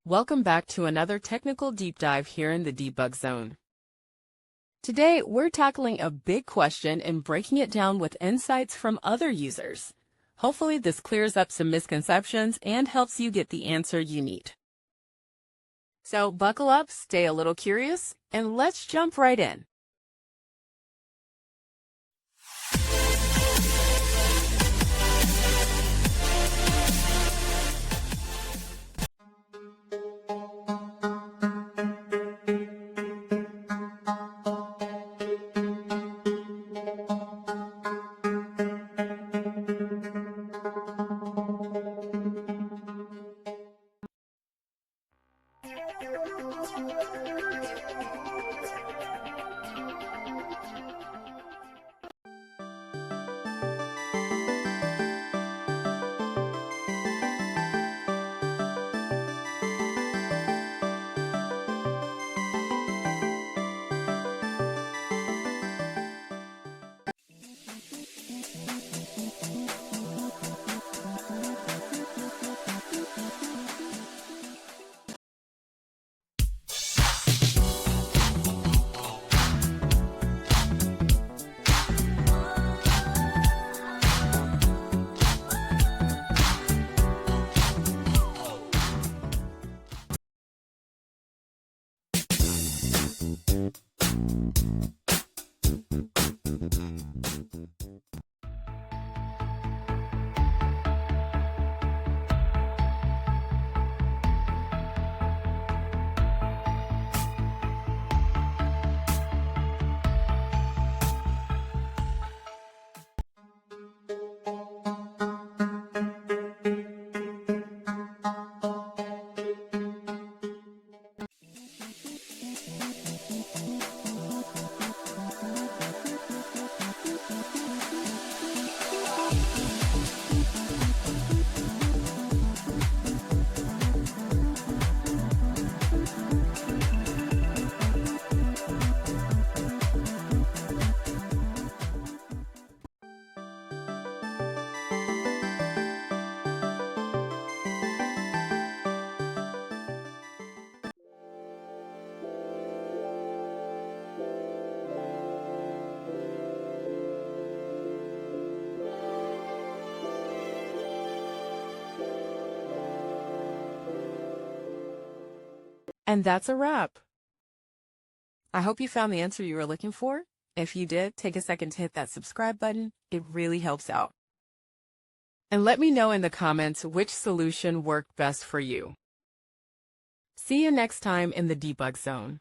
Welcome back to another technical deep dive here in the debug zone. Today, we're tackling a big question and breaking it down with insights from other users. Hopefully, this clears up some misconceptions and helps you get the answer you need. So buckle up, stay a little curious, and let's jump right in. And that's a wrap. I hope you found the answer you were looking for. If you did, take a second to hit that subscribe button. It really helps out. And let me know in the comments which solution worked best for you. See you next time in the debug zone.